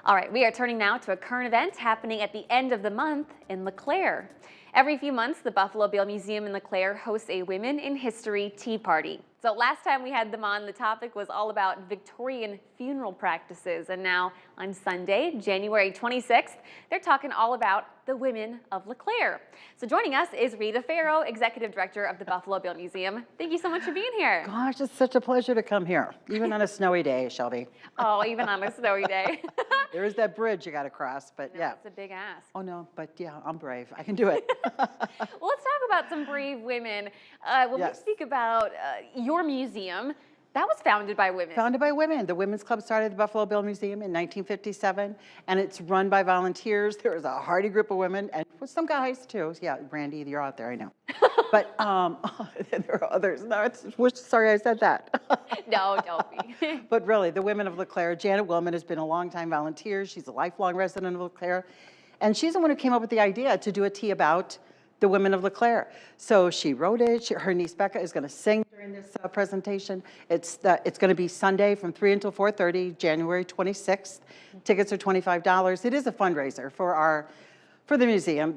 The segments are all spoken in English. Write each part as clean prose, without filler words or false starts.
All right, we are turning now to a current event happening at the end of the month in LeClaire. Every few months, the Buffalo Bill Museum in LeClaire hosts a Women in History Tea Party. So last time we had them on, the topic was all about Victorian funeral practices. And now on Sunday, January 26th, they're talking all about the women of LeClaire. So joining us is Rita Farrow, Executive Director of the Buffalo Bill Museum. Thank you so much for being here. Gosh, it's such a pleasure to come here, even on a snowy day, Shelby. Oh, even on a snowy day. There is that bridge you got to cross, but No, yeah. it's a big ask. Oh no, but yeah, I'm brave. I can do it. Well, let's talk about some brave women. When Yes. we speak about your museum, that was founded by women. Founded by women. The Women's Club started the Buffalo Bill Museum in 1957, and it's run by volunteers. There was a hearty group of women, and some guys too. Yeah, Randy, you're out there, I know. But there are others. No, sorry I said that. No, don't be. But really, the women of LeClaire, Janet Willman has been a longtime volunteer. She's a lifelong resident of LeClaire. And she's the one who came up with the idea to do a tea about the women of LeClaire. So she wrote it. Her niece Becca is going to sing during this presentation. It's going to be Sunday from 3 until 4:30, January 26th. Tickets are $25. It is a fundraiser for the museum.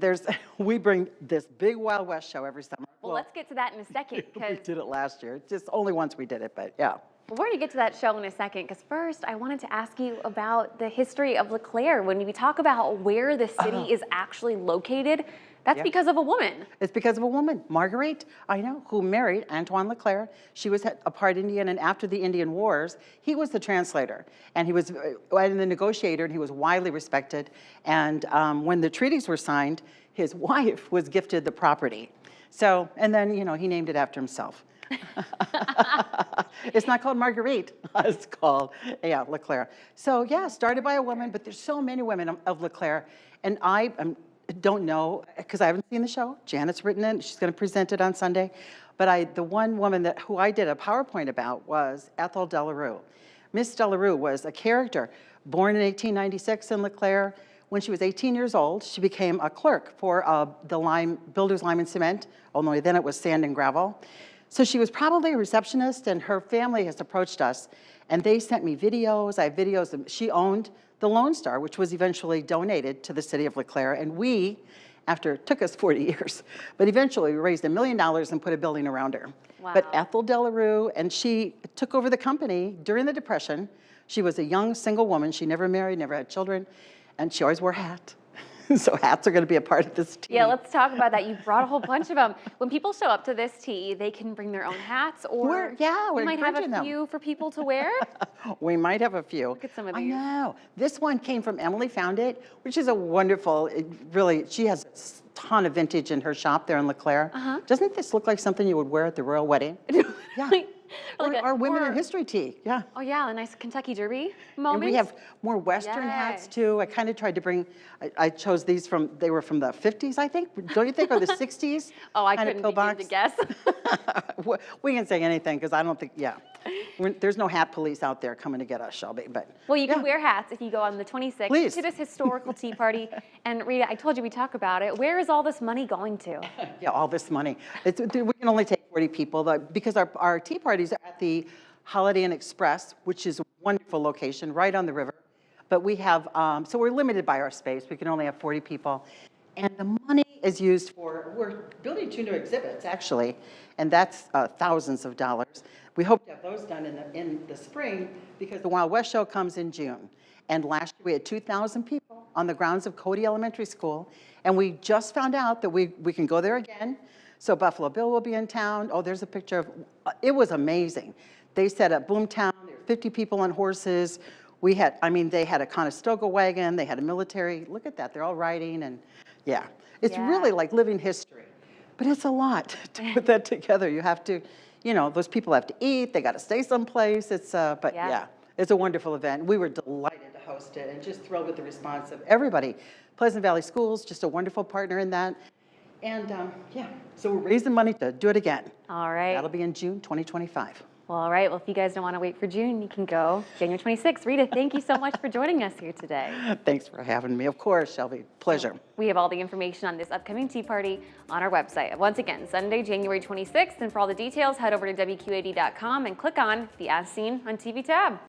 We bring this big Wild West show every summer. Well, let's get to that in a second. We did it last year. Just only once we did it, but yeah. We're going to get to that show in a second, because first I wanted to ask you about the history of LeClaire. When we talk about where the city is actually located, that's because of a woman. It's because of a woman, Marguerite, I know, who married Antoine LeClaire. She was a part Indian, and after the Indian Wars, he was the translator, and he was the negotiator, and he was widely respected. And when the treaties were signed, his wife was gifted the property. So, and then, he named it after himself. It's not called Marguerite, it's called, LeClaire. So yeah, started by a woman, but there's so many women of LeClaire, and I don't know, because I haven't seen the show. Janet's written it, she's going to present it on Sunday. But the one woman who I did a PowerPoint about was Ethel Delarue. Miss Delarue was a character born in 1896 in LeClaire. When she was 18 years old, she became a clerk for the Builders Lime and Cement, although then it was sand and gravel. So she was probably a receptionist, and her family has approached us, and they sent me videos. I have videos. She owned the Lone Star, which was eventually donated to the city of LeClaire, and it took us 40 years, but eventually we raised $1 million and put a building around her. Wow. But Ethel Delarue, and she took over the company during the Depression. She was a young single woman. She never married, never had children, and she always wore a hat. So hats are going to be a part of this tea. Yeah, let's talk about that. You brought a whole bunch of them. When people show up to this tea, they can bring their own hats, or we might have a few for people to wear. We might have a few. Look at some of these. I know. This one came from Emily Found It, which is a wonderful, she has a ton of vintage in her shop there in LeClaire. Doesn't this look like something you would wear at the royal wedding? Yeah. Or women in history tea, yeah. Oh yeah, a nice Kentucky Derby moment. And we have more Western hats too. I kind of tried to bring, I chose these they were from the 50s, I think. Don't you think, or the 60s? Oh, I couldn't begin to guess. We can say anything, because I don't think, there's no hat police out there coming to get us, Shelby. But well, you can wear hats if you go on the 26th to this historical tea party. And Rita, I told you we talk about it. Where is all this money going to? Yeah, all this money. We can only take 40 people, because our tea parties are at the Holiday Inn Express, which is a wonderful location right on the river. But we have, so we're limited by our space. We can only have 40 people. And the money is used we're building 2 new exhibits, actually, and that's thousands of dollars. We hope to have those done in the spring, because the Wild West show comes in June. And last year we had 2,000 people on the grounds of Cody Elementary School, and we just found out that we can go there again. So Buffalo Bill will be in town. Oh, there's a picture of, it was amazing. They set up Boomtown, there were 50 people on horses. They had a Conestoga wagon, they had a military, look at that, they're all riding, and it's really like living history. But it's a lot to put that together. You have to, those people have to eat, they got to stay someplace. It's a wonderful event. We were delighted to host it, and just thrilled with the response of everybody. Pleasant Valley Schools, just a wonderful partner in that. And so we're raising money to do it again. All right. That'll be in June 2025. Well, all right. Well, if you guys don't want to wait for June, you can go January 26th. Rita, thank you so much for joining us here today. Thanks for having me. Of course, Shelby. Pleasure. We have all the information on this upcoming tea party on our website. Once again, Sunday, January 26th. And for all the details, head over to WQAD.com and click on the As Seen on TV tab.